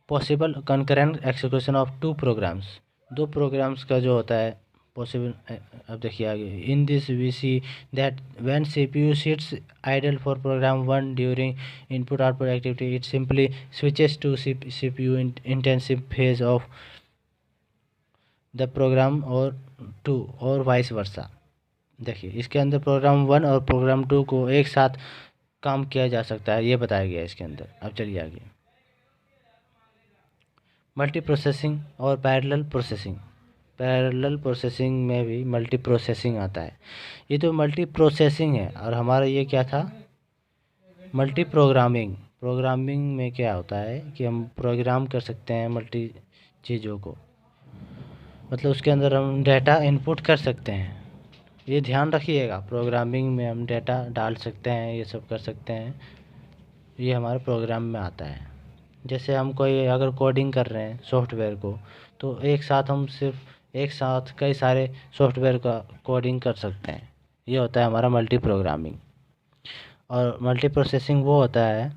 [SPEAKER 1] possible concurrent execution of two programs, दो प्रोग्राम्स का जो होता है पॉसिबल। अब देखिए आगे, in this we see that when CPU sits idle for program 1 during input output activity, it simply switches to CPU intensive phase of the program or 2 और vice versa. देखिए इसके अंदर प्रोग्राम 1 और प्रोग्राम 2 को एक साथ काम किया जा सकता है, ये बताया गया है इसके अंदर। अब चलिए आगे, मल्टी प्रोसेसिंग और पैरेलल प्रोसेसिंग। पैरेलल प्रोसेसिंग में भी मल्टी प्रोसेसिंग आता है, ये तो मल्टी प्रोसेसिंग है, और हमारा ये क्या था, मल्टी प्रोग्रामिंग। प्रोग्रामिंग में क्या होता है कि हम प्रोग्राम कर सकते हैं मल्टी चीज़ों को, मतलब उसके अंदर हम डेटा इनपुट कर सकते हैं। ये ध्यान रखिएगा, प्रोग्रामिंग में हम डेटा डाल सकते हैं, ये सब कर सकते हैं, ये हमारे प्रोग्राम में आता है। जैसे हम कोई अगर कोडिंग कर रहे हैं सॉफ्टवेयर को, तो एक साथ हम सिर्फ एक साथ कई सारे सॉफ्टवेयर का कोडिंग कर सकते हैं, ये होता है हमारा मल्टी प्रोग्रामिंग। और मल्टी प्रोसेसिंग वो होता है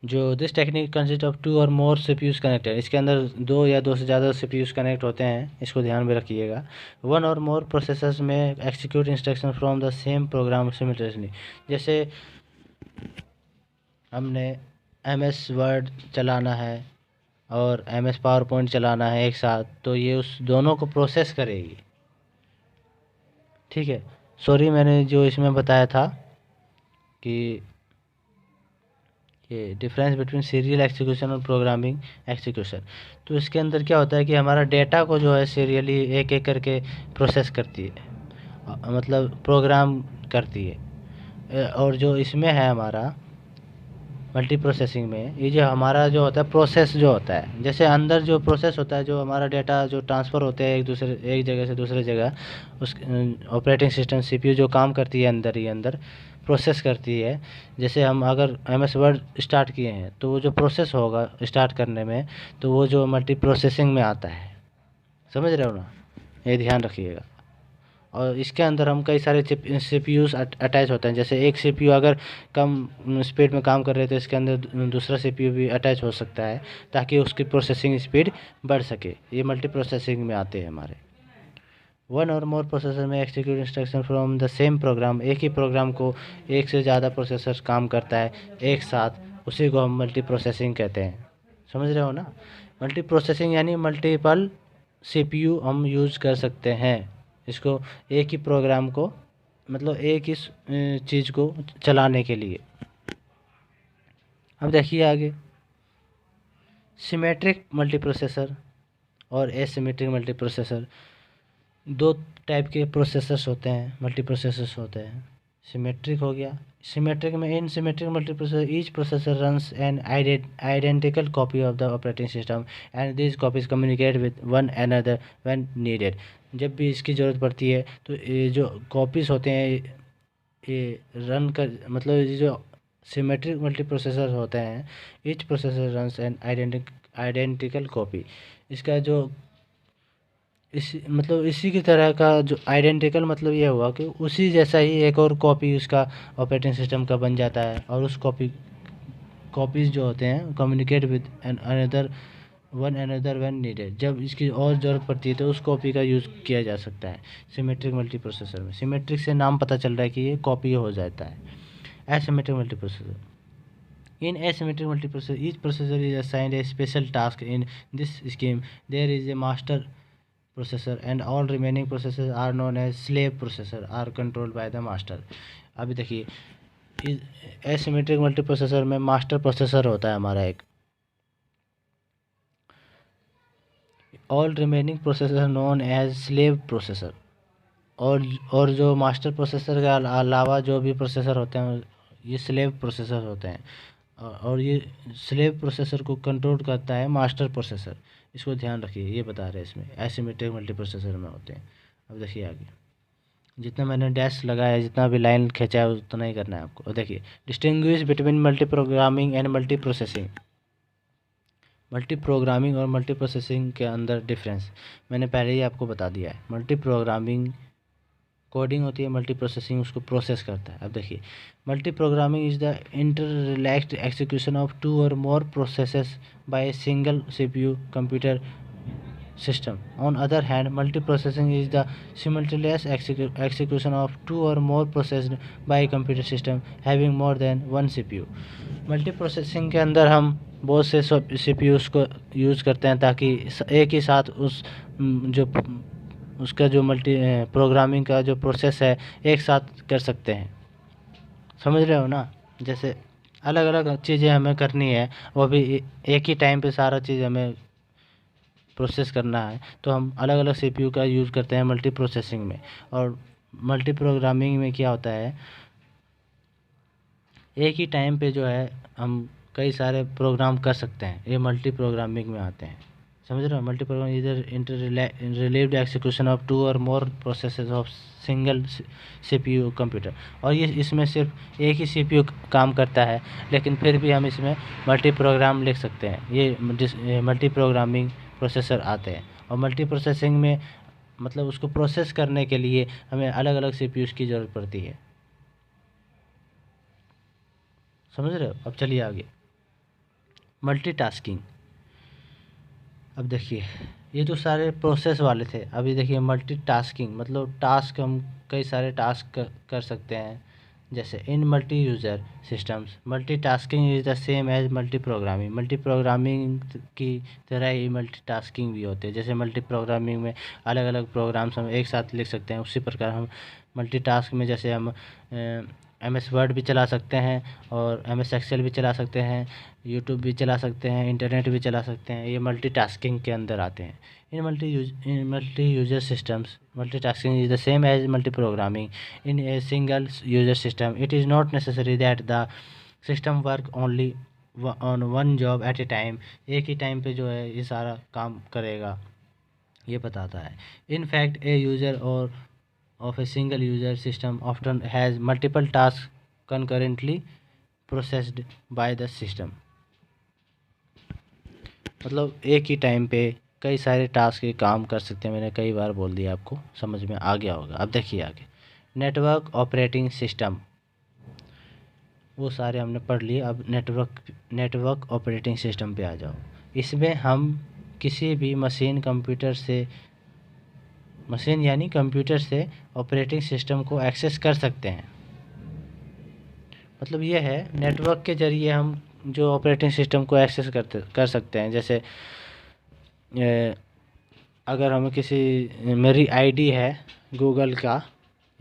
[SPEAKER 1] जो दिस टेक्निक कंसिस्ट ऑफ 2 और मोर CPUs कनेक्टेड, इसके अंदर 2 या 2 से ज़्यादा CPUs कनेक्ट होते हैं, इसको ध्यान में रखिएगा। 1 और मोर प्रोसेसर्स में execute instruction from the same program simultaneously. जैसे हमने MS वर्ड चलाना है और MS पावर पॉइंट चलाना है एक साथ, तो ये उस दोनों को प्रोसेस करेगी, ठीक है। सॉरी मैंने जो इसमें बताया था कि ये डिफरेंस बिटवीन सीरियल एक्सिक्यूशन और प्रोग्रामिंग एक्सिक्यूशन, तो इसके अंदर क्या होता है कि हमारा डेटा को जो है सीरियली एक एक करके प्रोसेस करती है, मतलब प्रोग्राम करती है। और जो इसमें है हमारा मल्टी प्रोसेसिंग में, ये जो हमारा जो होता है प्रोसेस जो होता है, जैसे अंदर जो प्रोसेस होता है, जो हमारा डेटा जो ट्रांसफ़र होते हैं एक जगह से दूसरे जगह, उस ऑपरेटिंग सिस्टम CPU जो काम करती है अंदर ही अंदर, प्रोसेस करती है। जैसे हम अगर MS वर्ड स्टार्ट किए हैं तो वो जो प्रोसेस होगा स्टार्ट करने में, तो वो जो मल्टी प्रोसेसिंग में आता है। समझ रहे हो ना, ये ध्यान रखिएगा। और इसके अंदर हम कई सारे CPUs अटैच होते हैं। जैसे एक CPU अगर कम स्पीड में काम कर रहे हैं तो इसके अंदर दूसरा CPU भी अटैच हो सकता है, ताकि उसकी प्रोसेसिंग स्पीड बढ़ सके। ये मल्टी प्रोसेसिंग में आते हैं हमारे। वन और मोर प्रोसेसर में execute instruction from the same programme, एक ही प्रोग्राम को एक से ज़्यादा प्रोसेसर काम करता है एक साथ, उसी को हम मल्टी प्रोसेसिंग कहते हैं। समझ रहे हो ना, मल्टी प्रोसेसिंग यानी मल्टीपल CPU हम यूज़ कर सकते हैं इसको, एक ही प्रोग्राम को, मतलब एक ही चीज़ को चलाने के लिए। अब देखिए आगे, सिमेट्रिक मल्टीप्रोसेसर और एसिमेट्रिक मल्टीप्रोसेसर, दो टाइप के प्रोसेसर्स होते हैं, मल्टी प्रोसेसर्स होते हैं। सिमेट्रिक हो गया, सिमेट्रिक में in symmetric multiprocessor each processor runs an identical copy of the operating system and this copies communicate with one another when needed. जब भी इसकी ज़रूरत पड़ती है तो ये जो कॉपीज़ होते हैं ये रन कर, मतलब ये जो सिमेट्रिक मल्टीप्रोसेसर होते हैं, each processor runs an identical copy, इसका जो इसी की तरह का जो आइडेंटिकल मतलब ये हुआ कि उसी जैसा ही एक और कॉपी उसका ऑपरेटिंग सिस्टम का बन जाता है, और उस कॉपीज़ जो होते हैं communicate with another when needed, जब इसकी और ज़रूरत पड़ती है तो उस कॉपी का यूज़ किया जा सकता है सिमेट्रिक मल्टीप्रोसेसर में। सिमेट्रिक से नाम पता चल रहा है कि ये कॉपी हो जाता है। Asymmetric multiprocessor, in asymmetric multiprocessor each processor is assigned a special task. In this scheme there is a master processor and all remaining processors are known as slave processor are controlled by the master। अभी देखिए, asymmetric multiprocessor में master processor होता है हमारा एक, all remaining processor known as slave processor. और जो master processor के अलावा जो भी प्रोसेसर होते हैं ये स्लेव प्रोसेसर होते हैं, और ये स्लेव प्रोसेसर को कंट्रोल करता है मास्टर प्रोसेसर। इसको ध्यान रखिए, ये बता रहे हैं इसमें एसिमेट्रिक मल्टीप्रोसेसर में होते हैं। अब देखिए आगे, जितना मैंने डैश लगाया, जितना भी लाइन खींचा है उतना ही करना है आपको। और देखिए, distinguish between multi programming and multi processing. Multi programming और मल्टी प्रोसेसिंग के अंदर डिफरेंस मैंने पहले ही आपको बता दिया है। मल्टी प्रोग्रामिंग कोडिंग होती है, मल्टी प्रोसेसिंग उसको प्रोसेस करता है। अब देखिए, multi programming is the interleaved execution of two or more processes by a single CPU computer system. On other hand, multiprocessing is the simultaneous execution of two or more processed by a computer system having more than one CPU। Multiprocessing के अंदर हम बहुत से CPUs को use करते हैं ताकि एक ही साथ जो उसका जो मल्टी प्रोग्रामिंग का जो प्रोसेस है एक साथ कर सकते हैं। समझ रहे हो ना, जैसे अलग अलग चीज़ें हमें करनी है, वो भी एक ही टाइम पे सारा चीज़ हमें प्रोसेस करना है, तो हम अलग अलग CPU का यूज़ करते हैं मल्टी प्रोसेसिंग में। और मल्टी प्रोग्रामिंग में क्या होता है, एक ही टाइम पे जो है हम कई सारे प्रोग्राम कर सकते हैं, ये मल्टी प्रोग्रामिंग में आते हैं। समझ रहे हो, मल्टी प्रोग्राम इधर interleaved execution of two or more processes of single CPU computer. और ये इसमें सिर्फ एक ही CPU काम करता है, लेकिन फिर भी हम इसमें मल्टी प्रोग्राम लिख सकते हैं। ये मल्टी प्रोग्रामिंग प्रोसेसर आते हैं। और मल्टी प्रोसेसिंग में मतलब उसको प्रोसेस करने के लिए हमें अलग अलग CPUs की ज़रूरत पड़ती है। समझ रहे हो। अब चलिए आगे, मल्टीटास्किंग। अब देखिए, ये तो सारे प्रोसेस वाले थे। अभी देखिए मल्टीटास्किंग, मतलब टास्क, हम कई सारे टास्क कर सकते हैं। जैसे in multi user systems multitasking is the same as multi programming. Multi programming की तरह ही मल्टीटास्किंग भी होते हैं। जैसे मल्टी प्रोग्रामिंग में अलग अलग प्रोग्राम्स हम एक साथ लिख सकते हैं, उसी प्रकार हम मल्टीटास्क में जैसे हम MS वर्ड भी चला सकते हैं और MS एक्सेल भी चला सकते हैं, यूट्यूब भी चला सकते हैं, इंटरनेट भी चला सकते हैं। ये मल्टीटास्किंग के अंदर आते हैं। In multi user systems multitasking is the same as multi programming in a single user system. It is not necessary that the system work only on one job at a time. एक ही time पे जो है ये सारा काम करेगा, ये बताता है। इन फैक्ट ए यूज़र और of a single user system often has multiple tasks concurrently processed by the system। मतलब एक ही टाइम पे कई सारे टास्क काम कर सकते हैं। मैंने कई बार बोल दिया, आपको समझ में आ गया होगा। अब देखिए आगे, नेटवर्क ऑपरेटिंग सिस्टम, वो सारे हमने पढ़ लिए। अब नेटवर्क ऑपरेटिंग सिस्टम पे आ जाओ। इसमें हम किसी भी मशीन यानी कंप्यूटर से ऑपरेटिंग सिस्टम को एक्सेस कर सकते हैं। मतलब ये है, नेटवर्क के ज़रिए हम जो ऑपरेटिंग सिस्टम को एक्सेस कर सकते हैं। जैसे अगर हमें मेरी आईडी है गूगल का,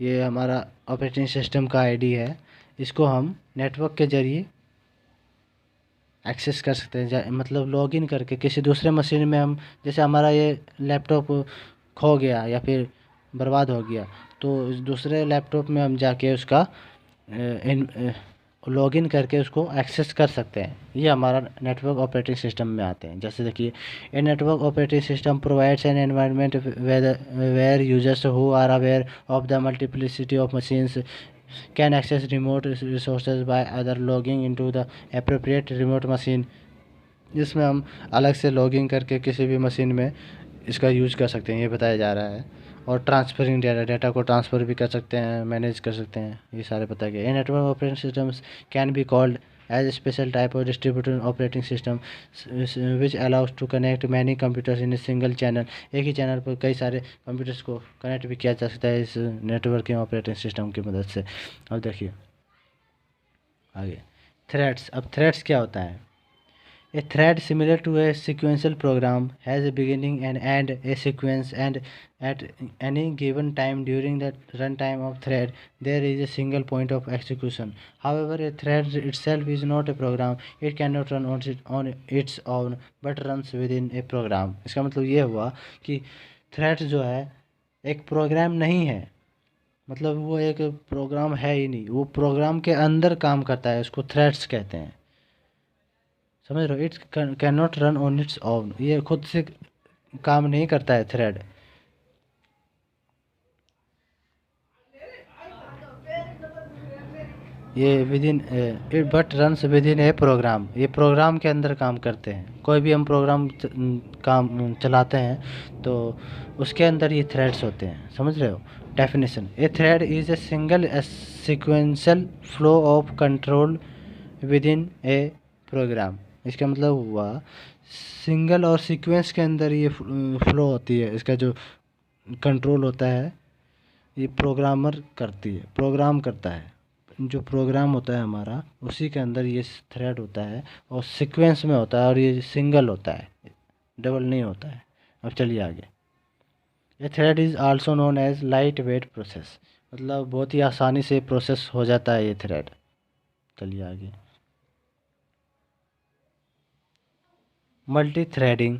[SPEAKER 1] ये हमारा ऑपरेटिंग सिस्टम का आईडी है, इसको हम नेटवर्क के ज़रिए एक्सेस कर सकते हैं। मतलब लॉगिन करके किसी दूसरे मशीन में हम, जैसे हमारा ये लैपटॉप खो गया या फिर बर्बाद हो गया, तो दूसरे लैपटॉप में हम जाके उसका लॉगिन करके उसको एक्सेस कर सकते हैं। ये हमारा नेटवर्क ऑपरेटिंग सिस्टम में आते हैं। जैसे देखिए, a network operating system provides an environment where users who are aware of the multiplicity of machines can access remote resources by other logging into the appropriate remote machine. जिसमें हम अलग से logging करके किसी भी मशीन में इसका use कर सकते हैं, ये बताया जा रहा है। और ट्रांसफरिंग डेटा को ट्रांसफ़र भी कर सकते हैं, मैनेज कर सकते हैं, ये सारे बताया गया। ये network operating systems can be called as special type of distributed operating system which allows to connect many computers in a single channel. एक ही चैनल पर कई सारे कंप्यूटर्स को कनेक्ट भी किया जा सकता है इस नेटवर्किंग ऑपरेटिंग सिस्टम की मदद से। अब देखिए आगे, थ्रेड्स। अब थ्रेड्स क्या होता है? A thread similar to a sequential program has a beginning and end, a sequence, and at any given time during the runtime of thread, there is a single point of execution. However, a thread itself is not a program. It cannot run on its own, but runs within a program. इसका मतलब ये हुआ कि thread जो है एक programme नहीं है। मतलब वो एक प्रोग्राम है ही नहीं, वो प्रोग्राम के अंदर काम करता है, उसको थ्रेड्स कहते हैं। समझ रहे हो? Its can not run on its own, ये खुद से काम नहीं करता है थ्रेड। ये within it but runs within a program, ये प्रोग्राम के अंदर काम करते हैं। कोई भी हम प्रोग्राम काम चलाते हैं तो उसके अंदर ये थ्रेड्स होते हैं। समझ रहे हो? Definition, a thread is a single sequential flow of control within a program. इसका मतलब हुआ सिंगल और सीक्वेंस के अंदर ये फ्लो होती है, इसका जो कंट्रोल होता है ये प्रोग्राम करता है। जो प्रोग्राम होता है हमारा, उसी के अंदर ये थ्रेड होता है और सीक्वेंस में होता है, और ये सिंगल होता है, डबल नहीं होता है। अब चलिए आगे, ये thread is also known as light weight process, मतलब बहुत ही आसानी से प्रोसेस हो जाता है ये थ्रेड। चलिए आगे, मल्टी थ्रेडिंग,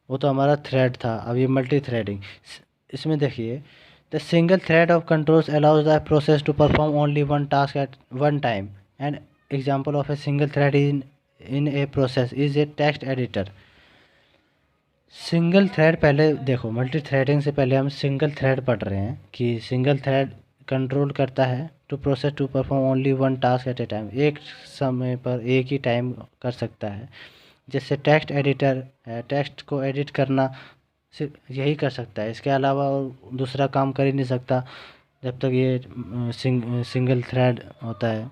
[SPEAKER 1] वो तो हमारा थ्रेड था। अब ये मल्टी थ्रेडिंग, इसमें देखिए, the single thread of controls allows the process to perform only one task at one time. And example of a single thread in a process is a text editor. Single thread, पहले देखो, multi threading से पहले हम single thread पढ़ रहे हैं कि single thread control करता है to process to perform only one task at a time, एक समय पर एक ही टाइम कर सकता है। जैसे टेक्स्ट एडिटर है, टेक्स्ट को एडिट करना सिर्फ यही कर सकता है, इसके अलावा और दूसरा काम कर ही नहीं सकता जब तक ये सिंगल थ्रेड होता है।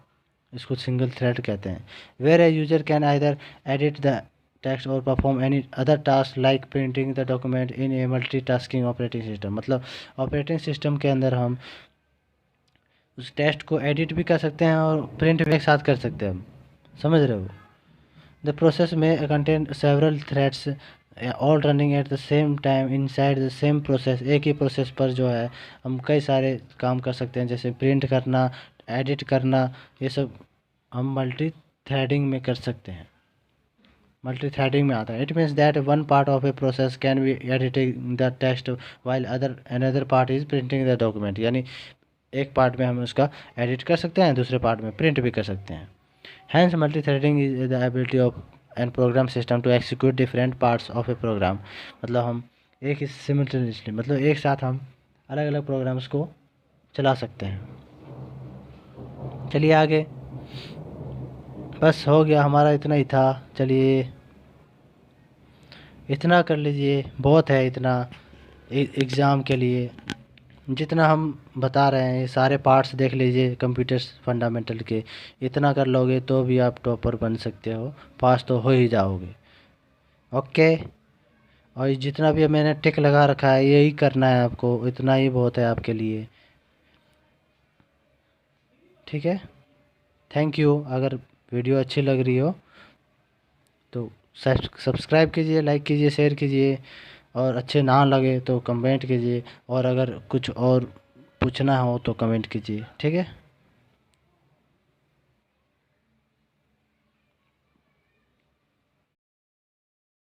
[SPEAKER 1] इसको सिंगल थ्रेड कहते हैं। Where a user can either edit the text or perform any other task like printing the document in a multitasking operating system. मतलब ऑपरेटिंग सिस्टम के अंदर हम उस टेक्स्ट को एडिट भी कर सकते हैं और प्रिंट भी एक साथ कर सकते हैं। हम समझ रहे हो? द प्रोसेस में contain several threads all running at the same time inside the same process. एक ही प्रोसेस पर जो है हम कई सारे काम कर सकते हैं, जैसे प्रिंट करना, एडिट करना, ये सब हम मल्टी थ्रेडिंग में कर सकते हैं। मल्टी थ्रेडिंग में आता है। It means that one part of a process can be editing the text while another part is printing the document. यानी एक पार्ट में हम उसका एडिट कर सकते हैं, दूसरे पार्ट में प्रिंट भी कर सकते हैं। Hence multi threading is the ability of and program system to execute different parts of a program. मतलब हम एक ही सिमिलटेनियसली, मतलब एक साथ हम अलग अलग प्रोग्राम्स को चला सकते हैं। चलिए आगे। बस हो गया, हमारा इतना ही था। चलिए इतना कर लीजिए, बहुत है इतना एग्ज़ाम के लिए। जितना हम बता रहे हैं ये सारे पार्ट्स देख लीजिए कंप्यूटर्स फंडामेंटल के। इतना कर लोगे तो भी आप टॉपर बन सकते हो, पास तो हो ही जाओगे। ओके। और ये जितना भी मैंने टिक लगा रखा है यही करना है आपको, इतना ही बहुत है आपके लिए। ठीक है, थैंक यू। अगर वीडियो अच्छी लग रही हो तो सब्सक्राइब कीजिए, लाइक कीजिए, शेयर कीजिए। और अच्छे ना लगे तो कमेंट कीजिए, और अगर कुछ और पूछना हो तो कमेंट कीजिए। ठीक है।